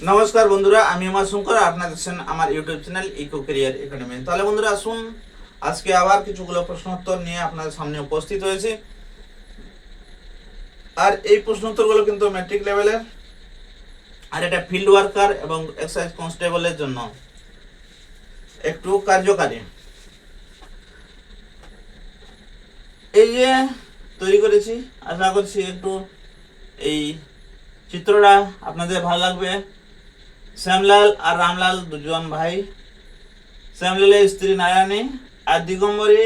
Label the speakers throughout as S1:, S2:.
S1: নমস্কার বন্ধুরা, আমি উমাশঙ্কর। আপনারা দেখছেন আমার YouTube channel Eco Career Academy. তাহলে বন্ধুরা আসুন, আজকে আবার কিছুগুলো প্রশ্নোত্তর নিয়ে আপনাদের সামনে উপস্থিত হয়েছি। আর এই প্রশ্নোত্তরগুলো কিন্তু ম্যাট্রিক লেভেলের, আর এটা ফিল্ড ওয়ার্কার এবং এক্সাইজ কনস্টেবলের জন্য একটু কার্যকারী। এই যে তৈরি করেছি, আশা করছি একটু এই চিত্রটা আপনাদের ভালো লাগবে। শ্যামলাল আর রামলাল দুজন ভাই। শ্যামলালের স্ত্রী নারায়ণী, আর দিগম্বরী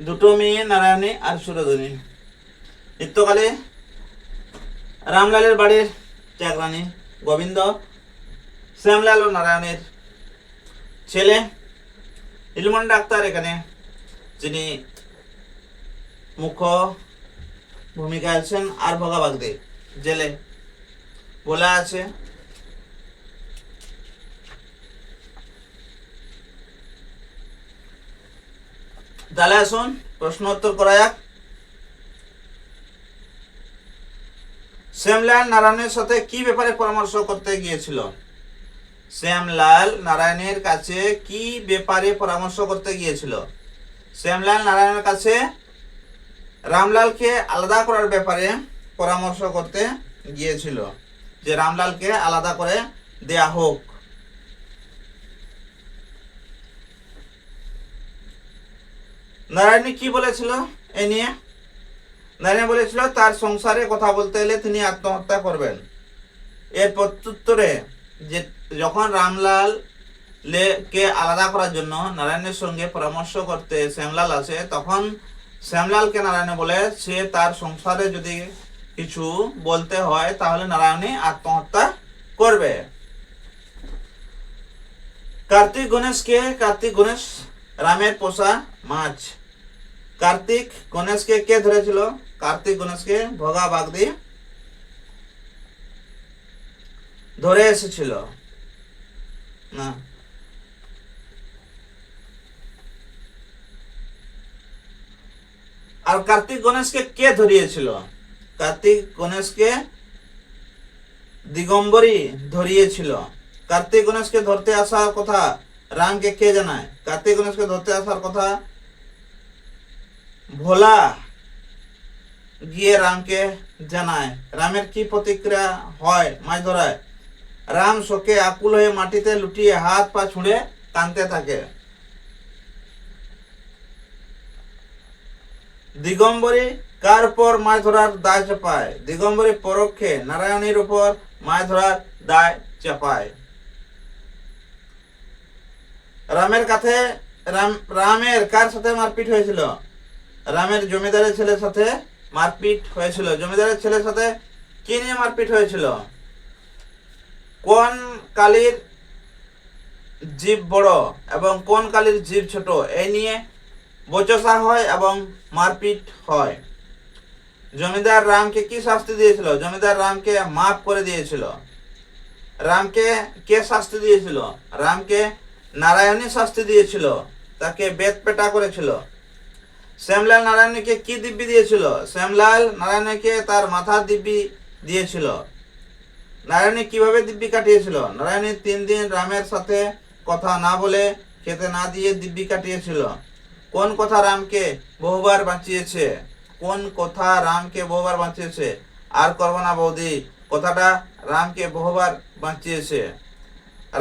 S1: দুটো মেয়ে নারায়ণী আর সুরধনী। নিত্যকালে রামলালের বাড়ির চাকরানি গোবিন্দ শ্যামলাল ও নারায়ণের ছেলে। ইলমন ডাক্তার এখানে যিনি মুখ্য ভূমিকা আছেন, আর ভগা বাগদে জেলে বলা আছে। তাহলে আসুন প্রশ্ন উত্তর করা যাক। শ্যামলাল নারায়ণের সাথে কি ব্যাপারে পরামর্শ করতে গিয়েছিল? শ্যামলাল নারায়ণের কাছে কি ব্যাপারে পরামর্শ করতে গিয়েছিল? শ্যামলাল নারায়ণের কাছে রামলালকে আলাদা করার ব্যাপারে পরামর্শ করতে গিয়েছিল, যে রামলালকে আলাদা করে দেয়া হোক। নারায়ণী কি বলেছিল এ নিয়ে? নারায়ণ বলেছিল তার সংসারে কথা বলতে এলে তিনি আত্মহত্যা করবেন। এর প্রত্যুত্তরে যে যখন রামলাল কে আলাদা করার জন্য নারায়ণের সঙ্গে পরামর্শ করতে শ্যামলাল আসে, তখন শ্যামলালকে নারায়ণ বলে সে তার সংসারে যদি কিছু বলতে হয় তাহলে নারায়ণী আত্মহত্যা করবে। কার্তিক গণেশ রামের পোষা মাছ। কার্তিক গণেশকে কে ধরেছিল? কার্তিক গণেশকে ভগা বাগদি ধরে এসেছিল না। আর কার্তিক গণেশকে কে ধরিয়েছিল? কার্তিক গণেশকে দিগম্বরী ধরিয়েছিল। কার্তিক গণেশকে ধরতে আসার কথা রামকে কে জানায়? কার্তিক গণেশকে ধরতে আসার কথা ভোলা গিয়ে রামকে জানায়। রামের কি প্রতিক্রিয়া হয় মাছ ধরায়? রাম শোকে আকুল হয়ে মাটিতে লুটিয়ে হাত পা ছুঁড়ে কাঁদতে থাকে। দিগম্বরী কার উপর মাছ ধরার দায় চাপায়? দিগম্বরী পরোক্ষে নারায়ণীর উপর মাছ ধরার দায় চাপায়। রামের কার সাথে মারপিট হয়েছিল? রামের জমিদারের ছেলের সাথে মারপিট হয়েছিল। জমিদারের ছেলের সাথে কি নিয়ে মারপিট হয়েছিল? কোন কালীর জীব বড় এবং কোন কালীর জীব ছোট, এই নিয়ে বচসা হয় এবং মারপিট হয়। জমিদার রামকে কি শাস্তি দিয়েছিল? জমিদার রামকে মাফ করে দিয়েছিল। রামকে কে শাস্তি দিয়েছিল? রামকে নারায়ণী শাস্তি দিয়েছিল, তাকে বেত পেটা করেছিল। শ্যামলাল নারায়ণীকে কি দিব্যি দিয়েছিল? শ্যামলাল নারায়ণীকে তার মাথার দিব্যি দিয়েছিল। নারায়ণী কিভাবে দিব্যি কাটিয়েছিল? নারায়ণী 3 দিন রামের সাথে কথা না বলে খেতে না দিয়ে দিব্যি কাটিয়েছিল। কোন কথা রামকে বহুবার বাঁচিয়েছে? কোন কথা রামকে বহুবার বাঁচিয়েছে? আর করব না বৌদি কথাটা রামকে বহুবার বাঁচিয়েছে।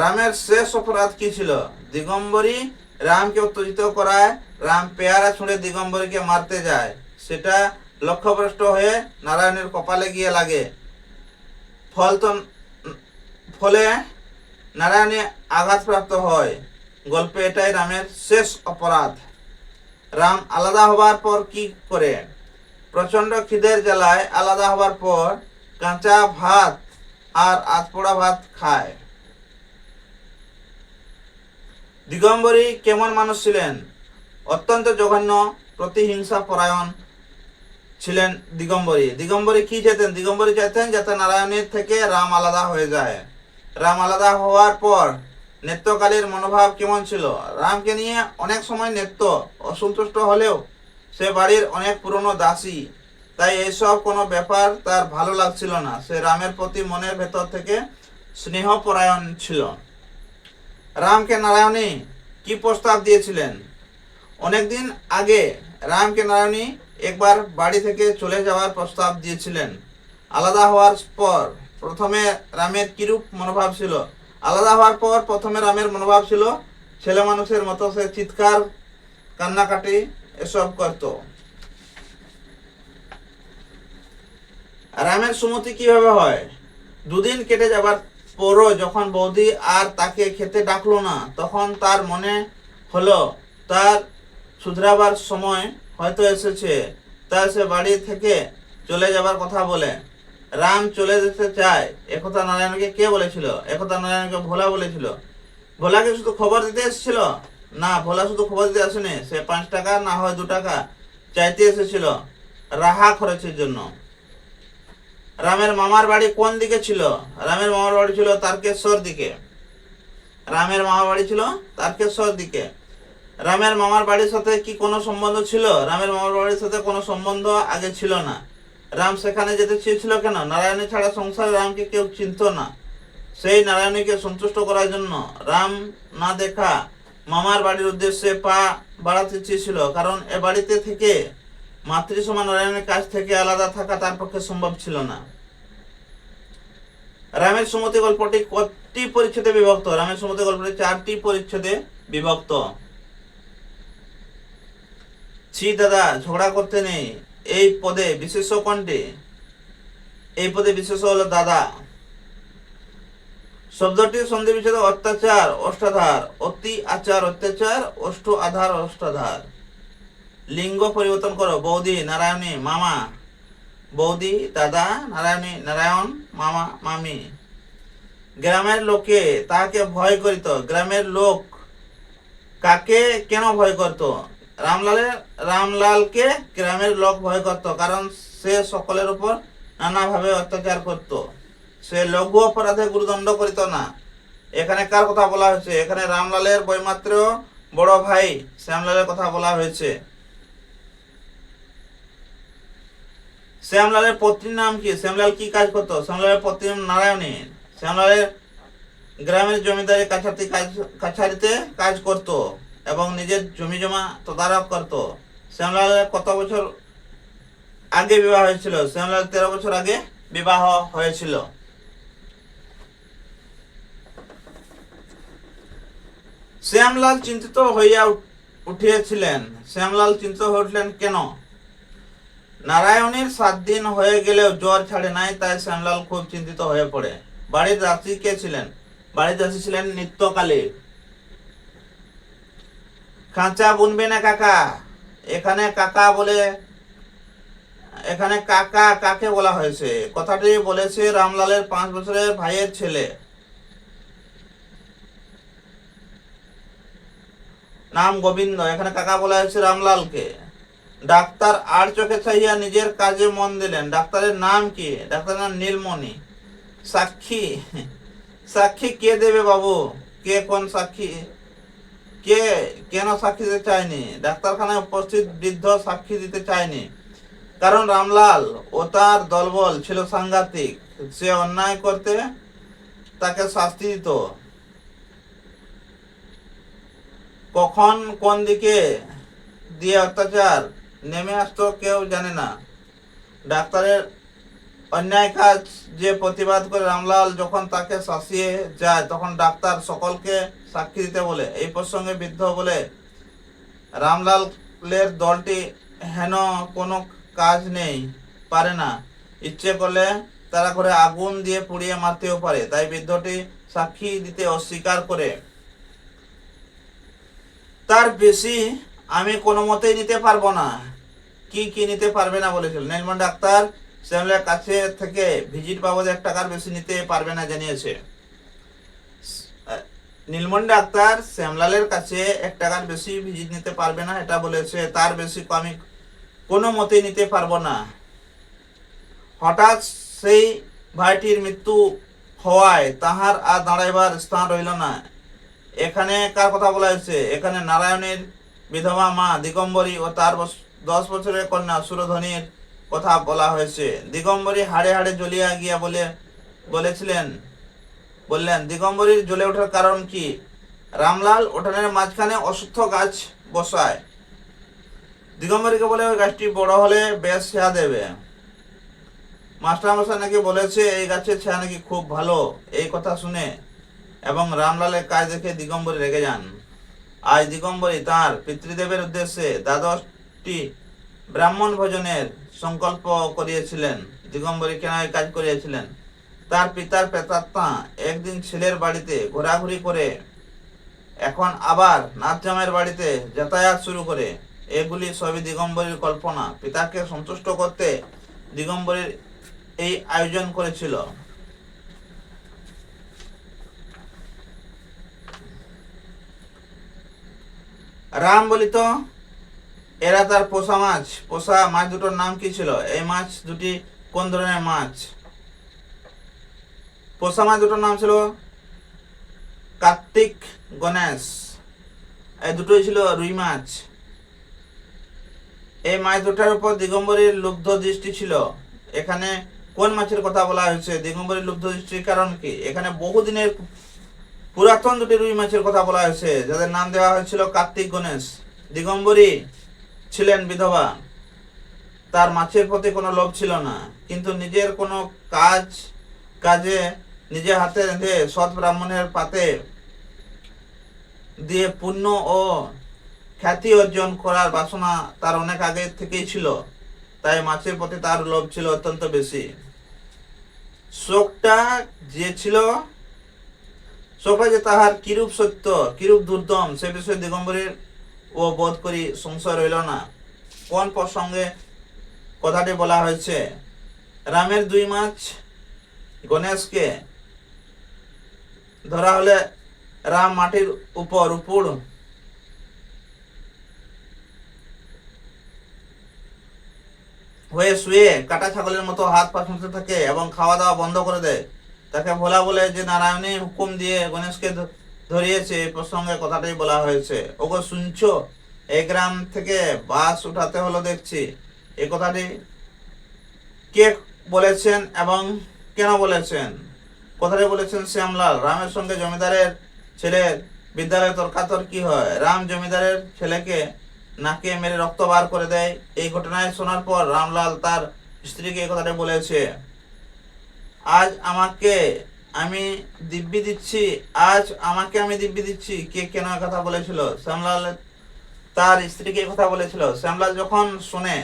S1: রামের শেষ অপরাধ কি ছিল? দিগম্বরী রামকে উত্তেজিত করায় রাম পেয়ারা ছুঁড়ে দিগম্বরীকে মারতে যায়, সেটা লক্ষ্যভ্রষ্ট হয়ে নারায়ণের কপালে গিয়ে লাগে। ফলে নারায়ণী আঘাতপ্রাপ্ত হয়। গল্পে এটাই রামের শেষ অপরাধ। রাম আলাদা হবার পর কি করে? প্রচন্ড খিদের জ্বালায় আলাদা হবার পর কাঁচা ভাত আর আধপোড়া ভাত খায়। দিগম্বরী কেমন মানুষ ছিলেন? অত্যন্ত জঘন্য, প্রতিহিংসা পরায়ণ ছিলেন দিগম্বরী। দিগম্বরী কি চাইতেন? দিগম্বরী চাইতেন যাতে নারায়ণের থেকে রাম আলাদা হয়ে যায়। রাম আলাদা হওয়ার পর নেত্যকালীর মনোভাব কেমন ছিল? রামকে নিয়ে অনেক সময় নেত্য অসন্তুষ্ট হলেও সে বাড়ির অনেক পুরনো দাসী, তাই এইসব কোনো ব্যাপার তার ভালো লাগছিল না। সে রামের প্রতি মনের ভেতর থেকে স্নেহপরায়ণ ছিল। রামকে নারায়ণী কি প্রস্তাব দিয়েছিলেন? অনেকদিন আগে রামকে নারায়ণী একবার বাড়ি থেকে চলে যাওয়ার প্রস্তাব দিয়েছিলেন। আলাদা হওয়ার পর প্রথমে রামের কিরূপ মনোভাব ছিল? আলাদা হওয়ার পর প্রথমে রামের মনোভাব ছিল ছেলে মানুষের মতো, সে চিৎকার কান্নাকাটি এসব করত। রামের সুমতি কিভাবে হয়? দুদিন কেটে যাবার পরও যখন বৌদি আর তাকে খেতে ডাকলো না, তখন তার মনে হলো তার শুধরাবার সময় হয়তো এসেছে। তাই সে বাড়ি থেকে চলে যাবার কথা বলে। রাম চলে যেতে চায় একথা নারায়ণকে কে বলেছিল? একথা নারায়ণকে ভোলা বলেছিল। ভোলাকে শুধু খবর দিতে এসেছিল? না, ভোলা শুধু খবর দিতে আসেনি, সে 5 টাকা না হয় 2 টাকা চাইতে এসেছিল রাহা খরচের জন্য। রামের মামার বাড়ি কোন দিকে ছিল? রামের মামার বাড়ি ছিল তারকেশ্বর দিকে। রামের মামার বাড়ি ছিল তারকেশ্বর দিকে। রামের মামার বাড়ির সাথে কি কোনো সম্বন্ধ ছিল? রামের মামার বাড়ির সাথে কোনো সম্বন্ধ আগে ছিল না। রাম সেখানে যেতে চেয়েছিল কেন? নারায়ণী ছাড়া সংসারে রামকে কেউ চিনত না। সেই নারায়ণীকে সন্তুষ্ট করার জন্য রাম না দেখা মামার বাড়ির উদ্দেশ্যে পা বাড়াতে চেয়েছিল, কারণ এ বাড়িতে থেকে মাতৃসমা নারায়ণের কাছ থেকে আলাদা থাকা তার পক্ষে সম্ভব ছিল না। রামের সুমতি গল্পটি কতটি পরিচ্ছেদে বিভক্ত? রামের সুমতি গল্পটি 4টি পরিচ্ছেদে বিভক্ত। ছি দাদা, ঝগড়া করতে নেই এই পদে বিশেষ্য কোনটি? এই পদে বিশেষ্য হলো দাদা। শব্দটি সন্ধি বিচ্ছেদ অত্যাচার অষ্টাধার, অতি আচার অত্যাচার, অষ্ট আধার অষ্টাধার। লিঙ্গ পরিবর্তন করো। বৌদি, নারায়ণী, মামা। বৌদি, দাদা, নারায়ণী, নারায়ণ, মামা, মামি। গ্রামের লোকে তাহাকে ভয় করিত। গ্রামের লোক কাকে কেন ভয় করত? রামলালকে গ্রামের লোক ভয় করত, কারণ সে সকলের উপর নানাভাবে অত্যাচার করত। সে লঘু অপরাধে গুরুদণ্ড করিত না। এখানে কার কথা বলা হয়েছে? এখানে রামলালের বৈমাত্র বড় ভাই শ্যামলালের কথা বলা হয়েছে। শ্যামলালের পত্নীর নাম কি? শ্যামলাল কি কাজ করত? শ্যামলালের পত্নীর নাম নারায়ণী। শ্যামলালের গ্রামের জমিদারি কাছারিতে কাজ করত এবং নিজের জমি জমা তদারক করত। শ্যামলালের কত বছর আগে বিবাহ হয়েছিল? শ্যামলাল 13 বছর আগে বিবাহ হয়েছিল। শ্যামলাল চিন্তিত হইয়া উঠিয়াছিলেন। শ্যামলাল চিন্তিত হয়ে উঠলেন কেন? নারায়ণীর 7 দিন হয়ে গেলেও জ্বর ছাড়ে নাই, তাই শ্যামলাল খুব চিন্তিত হয়ে পড়ে। বাড়ির দাসী কে ছিলেন? বাড়ির দাসী ছিলেন নিত্যকালী। খাঁচা বুনবে না কাকা? এখানে কাকা কাকে বলা হয়েছে? কথাটি বলেছে রামলালের 5 বছরের ভাইয়ের ছেলে। নাম গোবিন্দ। এখানে কাকা বলা হয়েছে রামলালকে। ডাক্তার আর চোখে চাহিয়া নিজের কাজে মন দিলেন। ডাক্তারের নাম কি? ডাক্তারের নাম নীলমণি। সাক্ষী, সাক্ষী কে দেবে বাবু? কে কোন সাক্ষী? কে কেন সাক্ষী দিতে চায়নি? ডাক্তারখানায় উপস্থিত বৃদ্ধ সাক্ষী দিতে চায়নি, কারণ রামলাল ও তার দলবল ছিল সাংঘাতিক। সে অন্যায় করতে তাকে শাস্তি দিত। কখন কোন দিকে দিয়ে অত্যাচার নেমে আসতো কেউ জানে না। ডাক্তারের অন্যায় কাজ যে প্রতিবাদ করে রামলাল যখন তাকে শাসিয়ে যায়, তখন ডাক্তার সকলকে সাক্ষী দিতে বলে। এই প্রসঙ্গে বৃদ্ধ বলে, রামলালের দলটি হেন কোনো কাজ নেই, পারে না। ইচ্ছে করলে তারা করে আগুন দিয়ে পুড়িয়ে মারতেও পারে। তাই বৃদ্ধটি সাক্ষী দিতে অস্বীকার করে। তার বেশি আমি কোনো মতেই নিতে পারবো না। কি নিতে পারবে না বলেছিল? নীলমণি ডাক্তার শ্যামলালের কাছে থেকে ভিজিট বাবদ 1 টাকার বেশি নিতে পারবে না জানিয়েছে। নীলমণি ডাক্তার শ্যামলালের কাছে 1 টাকার বেশি ভিজিট নিতে পারবে না, এটা বলেছে। তার বেশি আমি কোনো মতেই নিতে পারবো না। হঠাৎ সেই ভাইটির মৃত্যু হওয়ায় তাহার আর দাঁড়াইবার স্থান রইল না। এখানে কার কথা বলা হয়েছে? এখানে নারায়ণের বিধবা মা দিগম্বরী ও তার 10 বছরের কন্যা সুরধনীর কথা বলা হয়েছে। দিগম্বরী হাড়ে হাড়ে জ্বলিয়া গিয়া বলেছিলেন, বললেন, দিগম্বরীর জ্বলে ওঠার কারণ কি? রামলাল উঠানের মাঝখানে অশ্বত্থ গাছ বসায়। দিগম্বরীকে বলে, ওই গাছটি বড় হলে বেশ ছায়া দেবে। মাস্টারমশাই নাকি বলেছে এই গাছের ছায়া নাকি খুব ভালো। এই কথা শুনে এবং রামলালের কাজ দেখে দিগম্বরী রেগে যান। আজ দিগম্বরী তাঁর পিতৃদেবের উদ্দেশ্যে দ্বাদশটি ব্রাহ্মণ ভোজনের সংকল্প করিয়েছিলেন। দিগম্বরী কেন এই কাজ করিয়েছিলেন? তার পিতার প্রেতাত্মা একদিন ছেলের বাড়িতে ঘোরাঘুরি করে এখন আবার নাথজামের বাড়িতে যাতায়াত শুরু করে। এগুলি সবই দিগম্বরীর কল্পনা। পিতাকে সন্তুষ্ট করতে দিগম্বরীর এই আয়োজন করেছিল। রাম বলিত, এরা তার পোষা মাছ। পোষা মাছ দুটোর নাম কি ছিল? এই মাছ দুটি কোন ধরনের মাছ? পোষা মাছ দুটোর নাম ছিল কার্তিক, গণেশ। এই দুটোই ছিল রুই মাছ। এই মাছ দুটার উপর দিগম্বরীর লুব্ধ দৃষ্টি ছিল। এখানে কোন মাছের কথা বলা হয়েছে? দিগম্বরীর লুব্ধ দৃষ্টির কারণ কি? এখানে বহুদিনের পুরাতন দুটি রুই মাছের কথা বলা হয়েছে, যাদের নাম দেওয়া হয়েছিল কার্তিক, গণেশ। দিগম্বরী ছিলেন বিধবা, তার মাছের প্রতি কোনো লোভ ছিল না, কিন্তু নিজের কোনো কাজে নিজে হাতে রেঁধে সৎ ব্রাহ্মণের পাতে দিয়ে পুণ্য ও খ্যাতি অর্জন করার বাসনা তার অনেক আগে থেকেই ছিল। তাই মাছের প্রতি তার লোভ ছিল অত্যন্ত বেশি। শোকটা যে তাহার কিরূপ সত্য, কিরূপ দুর্দম, সে বিষয়ে দিগম্বরীর ও বোধ করি সংশয় রইল না। কোন প্রসঙ্গে কথাটি বলা হয়েছে? রামের দুই মাছ গণেশকে ধরা হলে রাম মাটির উপর উপুড় হয়ে শুয়ে কাটা ছাগলের মতো হাত পা ছুঁতে থাকে এবং খাওয়া দাওয়া বন্ধ করে দেয়। তাকে ভোলা বলে যে নারায়ণী হুকুম দিয়ে গণেশকে ধরিয়েছে। এই প্রসঙ্গে কথাটাই বলা হয়েছে। ওগো শুনছো, এই গ্রাম থেকে বাস উঠাতে হলো দেখছি। এই কথাটি কে বলেছেন এবং কেন বলেছেন? কথাটি বলেছেন শ্যামলাল। রামের সঙ্গে জমিদারের ছেলের বিদ্যালয়ে তর্কাতর্কি হয়। রাম জমিদারের ছেলেকে নাকে মেরে রক্ত বার করে দেয়। এই ঘটনায় শোনার পর রামলাল তার স্ত্রীকে এই কথাটা বলেছে, আজ আমাকে আমি দিব্যি দিচ্ছি। কে কেন কথা বলেছিল? শ্যামলাল তার স্ত্রীকে কথা বলেছিল। শ্যামলাল যখন শুনে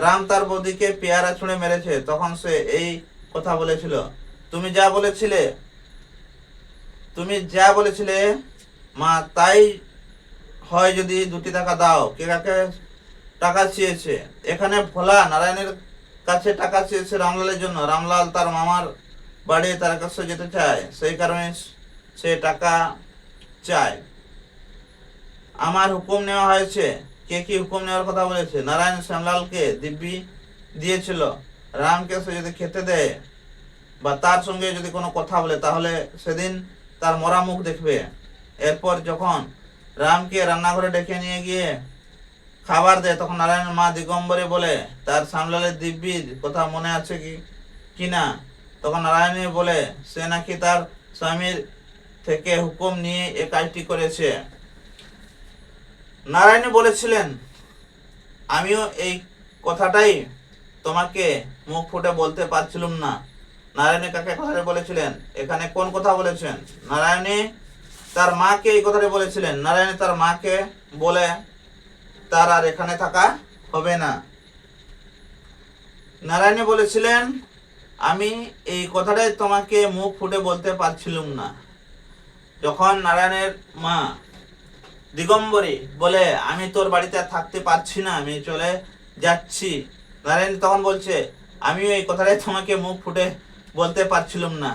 S1: রাম তার বৌদিকে পেয়ারা ছুঁড়ে মেরেছে, তখন সে এই কথা বলেছিল, তুমি যা বলেছিলে মা, তাই হয়। যদি 2টি টাকা দাও। কে কাকে টাকা চেয়েছে? এখানে ভোলা নারায়ণের কাছে টাকা চেয়েছে রামলালের জন্য। রামলাল তার মামার বাড়ি তারকেশ্বর যেতে চায়, সেই কারণে সে টাকা চায়। আমার হুকুম নেওয়া হয়েছে। কে কি হুকুম নেওয়ার কথা বলেছে? নারায়ণ শ্যামলালকে দিব্যি দিয়েছিল, রামকে সে যদি খেতে দেয় বা তার সঙ্গে যদি কোনো কথা বলে, তাহলে সেদিন তার মরা মুখ দেখবে। এরপর যখন রামকে রান্নাঘরে ডেকে নিয়ে গিয়ে খাবার দেয়, তখন নারায়ণের মা দিগম্বরী বলে, তার শ্যামলালের দিব্যির কথা মনে আছে কি না? তখন নারায়ণী বলে, সে নাকি তার স্বামীর থেকে হুকুম নিয়ে এ কাজটি করেছে। নারায়ণী বলেছিলেন, আমিও এই কথাটাই তোমাকে মুখ ফুটে বলতে পারছিলাম না। নারায়ণী কাকে কথাটা বলেছিলেন? এখানে কোন কথা বলেছেন? নারায়ণী তার মাকে এই কথাটা বলেছিলেন। নারায়ণী তার মাকে বলে, তার আর এখানে থাকা হবে না। নারায়ণী বলেছিলেন, আমি এই কথাটাই তোমাকে মুখ ফুটে বলতে পারছিলাম না। যখন নারায়ণের মা দিগম্বরী বলে, আমি তোর বাড়িতে থাকতে পারছি না, আমি চলে যাচ্ছি, নারায়ণ তখন বলছে, আমিও এই কথাটাই তোমাকে মুখ ফুটে বলতে পারছিলাম না।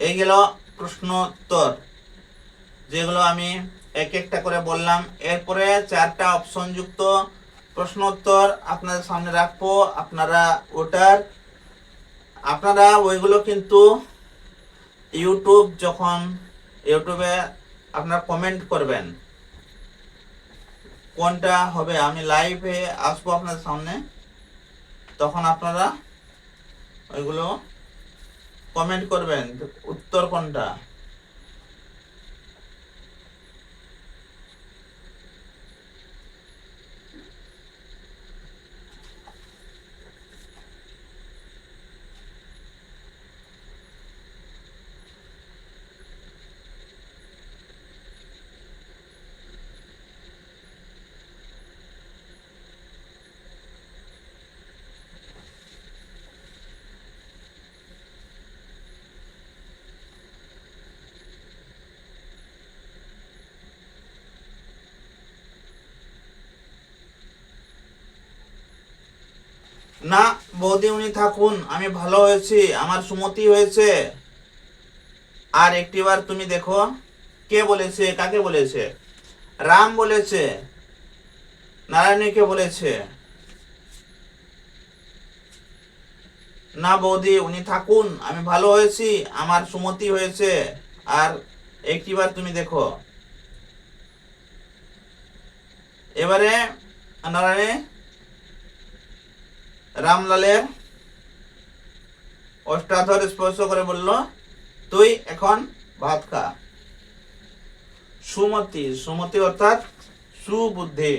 S1: এই গেল প্রশ্নোত্তর, যেগুলো আমি এক একটা করে বললাম। এরপরে 4টা অপশন যুক্ত প্রশ্নোত্তর আপনাদের সামনে রাখবো। আপনারা ওটার আপনারা ওইগুলো কিন্তু ইউটিউবে আপনারা কমেন্ট করবেন কোনটা হবে। আমি লাইভে আসবো আপনাদের সামনে, তখন আপনারা ওইগুলো কমেন্ট করবেন উত্তর কোনটা। না বৌদি উনি থাকুন, আমি ভালো হয়েছি, আমার সুমতি হয়েছে। আর একটিবার তুমি দেখো কে বলেছে, কাকে বলেছে? রাম বলেছে, নারায়ণীকে বলেছে। না বৌদি উনি থাকুন, আমি ভালো হয়েছি, আমার সুমতি হয়েছে। আর একটিবার তুমি দেখো। এবারে নারায়ণী রামলালের অষ্টাধর স্পর্শ করে বলল, তুই এখন ভাত খা। সুমতি অর্থাৎ সুবুদ্ধি।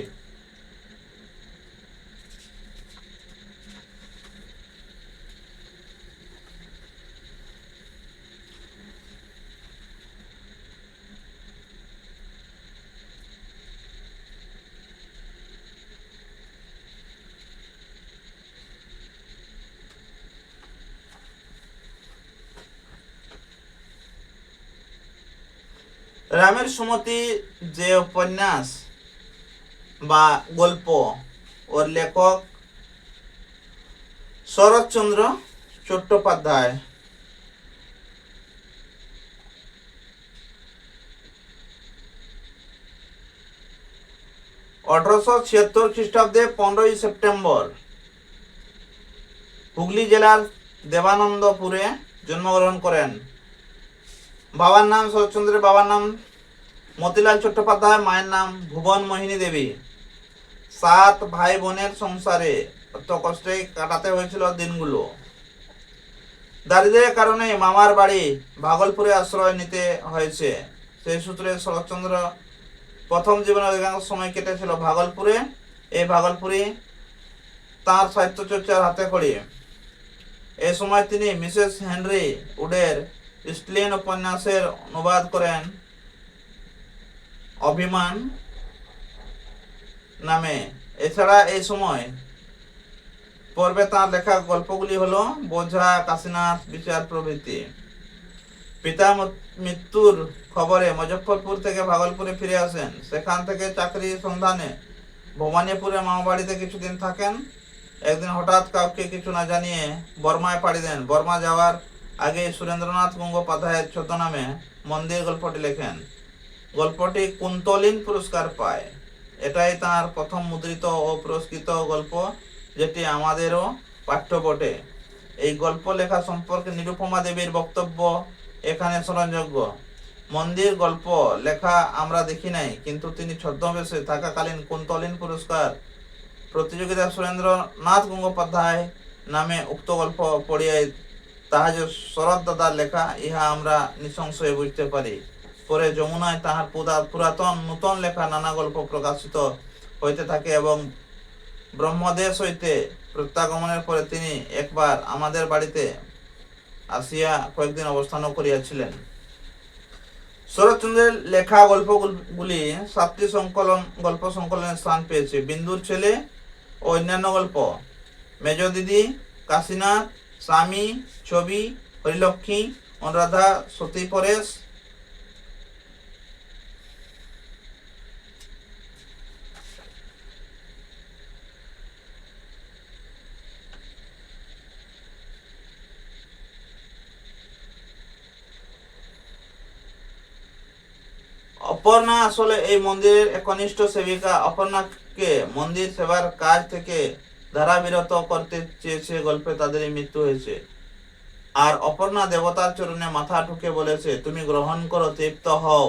S1: রামের সুমতি যে উপন্যাস বা গল্প, ওর লেখক শরৎচন্দ্র চট্টোপাধ্যায়। আঠারোশো ৭৬ খ্রিস্টাব্দে 15ই সেপ্টেম্বর হুগলি জেলার দেবানন্দপুরে জন্মগ্রহণ করেন। বাবার নাম শরৎচন্দ্রের বাবার নাম মতিলাল চট্টোপাধ্যায়, মায়ের নাম ভুবন মোহিনী দেবী। 7 ভাই বোনের সংসারে কত কষ্টে কাটাতে হয়েছিল দিনগুলো। দারিদ্রের কারণে মামার বাড়ি ভাগলপুরে আশ্রয় নিতে হয়েছে। সেই সূত্রে শরৎচন্দ্র প্রথম জীবনের অধিকাংশ সময় কেটেছিল ভাগলপুরে। এই ভাগলপুরে তাঁর সাহিত্য চর্চার হাতে খড়ি। এই সময় তিনি মিসেস হেনরি উডের স্ট্লিন উপন্যাসের অনুবাদ করেন অভিমান নামে। এছাড়া এই সময় পর্বে তাঁর লেখা গল্পগুলি হলো বোঝা, কাশীনাথ, বিচার প্রভৃতি। পিতা মৃত্যুর খবরে মুজফ্ফরপুর থেকে ভাগলপুরে ফিরে আসেন। সেখান থেকে চাকরির সন্ধানে ভবানীপুরে মামাবাড়িতে কিছুদিন থাকেন। একদিন হঠাৎ কাউকে কিছু না জানিয়ে বর্মায় পাড়ি দেন। বর্মা যাওয়ার আগে সুরেন্দ্রনাথ গঙ্গোপাধ্যায়ের ছদ্মনামে মন্দির গল্পটি লেখেন। গল্পটি কুন্তলিন পুরস্কার পায়। এটাই তাঁর প্রথম মুদ্রিত ও পুরস্কৃত গল্প, যেটি আমাদেরও পাঠ্য বটে। এই গল্প লেখা সম্পর্কে নিরুপমা দেবীর বক্তব্য এখানে স্মরণযোগ্য। মন্দির গল্প লেখা আমরা দেখি নাই, কিন্তু তিনি ছদ্মবেশে থাকাকালীন কুন্তলিন পুরস্কার প্রতিযোগিতা সুরেন্দ্রনাথ গঙ্গোপাধ্যায় নামে উক্ত গল্প পড়িয়াই তাহা যে শরৎ দাদার লেখা, ইহা আমরা নিঃসংশয়ে বুঝতে পারি। পরে যমুনায় তাহার পুরাতন নূতন লেখা নানা গল্প প্রকাশিত হইতে থাকে এবং ব্রহ্মদেশ হইতে প্রত্যাগমনের পরে তিনি একবার আমাদের বাড়িতে আসিয়া কয়েকদিন অবস্থানও করিয়াছিলেন। শরৎচন্দ্রের লেখা গল্পগুলি 7টি গল্প সংকলনে স্থান পেয়েছে। বিন্দুর ছেলে ও অন্যান্য গল্প, মেজ দিদি, কাশীনাথ, স্বামী, ছবি, হরিলক্ষ্মী, অনুরাধা, সতী পরেশ, অপর্ণা আসলে এই মন্দিরের একনিষ্ঠ সেবিকা। অপর্ণাকে মন্দির সেবার কাজ থেকে ধারাবিরত করতে চেয়েছে, গল্পে তাদেরই মৃত্যু হয়েছে। আর অপর্ণা দেবতার চরণে মাথা ঠুকে বলেছে, তুমি গ্রহণ করো, তৃপ্ত হও,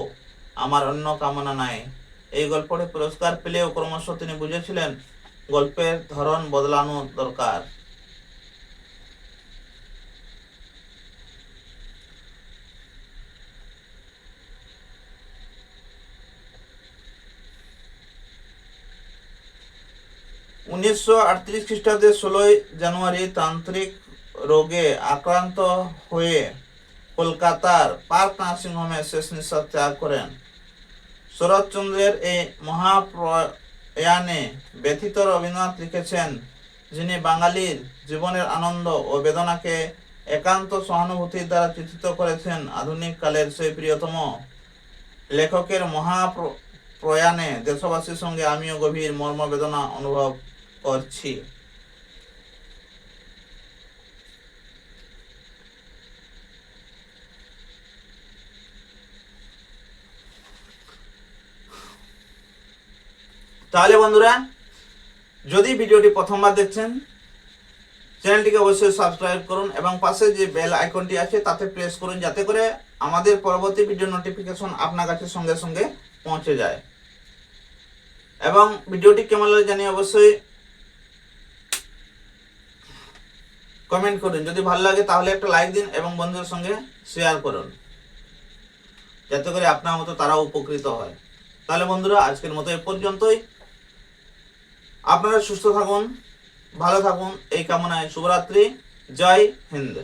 S1: আমার অন্য কামনা নাই। এই গল্পটি পুরস্কার পেলেও ক্রমশ তিনি বুঝেছিলেন গল্পের ধরন বদলানো দরকার। উনিশশো 38 খ্রিস্টাব্দে 16 জানুয়ারি তান্ত্রিক রোগে আক্রান্ত হয়ে কলকাতার পার্ক নার্সিং হোমে শেষ নিঃশ্বাস ত্যাগ করেন। শরৎচন্দ্রের এই মহাপ্রয়াণে ব্যথিত রবীন্দ্রনাথ লিখেছেন, যিনি বাঙালির জীবনের আনন্দ ও বেদনাকে একান্ত সহানুভূতির দ্বারা চিত্রিত করেছেন, আধুনিক কালের সেই প্রিয়তম লেখকের মহাপ্রয়াণে দেশবাসীর সঙ্গে আমিও গভীর মর্মবেদনা অনুভব করছি। তাহলে বন্ধুরা, যদি ভিডিওটি প্রথমবার দেখছেন, চ্যানেলটিকে অবশ্যই সাবস্ক্রাইব করুন এবং পাশে যে বেল আইকনটি আছে তাতে প্রেস করুন, যাতে করে আমাদের পরবর্তী ভিডিও নোটিফিকেশন আপনার কাছে সঙ্গে সঙ্গে পৌঁছে যায়। এবং ভিডিওটি কেমন লাগে জানিয়ে অবশ্যই কমেন্ট করুন। যদি ভালো লাগে তাহলে একটা লাইক দিন এবং বন্ধুদের সঙ্গে শেয়ার করুন, যাতে করে আপনার মতো তারাও উপকৃত হয়। তাহলে বন্ধুরা, আজকের মতো এ পর্যন্তই। আপনারা সুস্থ থাকুন, ভালো থাকুন, এই কামনায় শুভরাত্রি। জয় হিন্দ।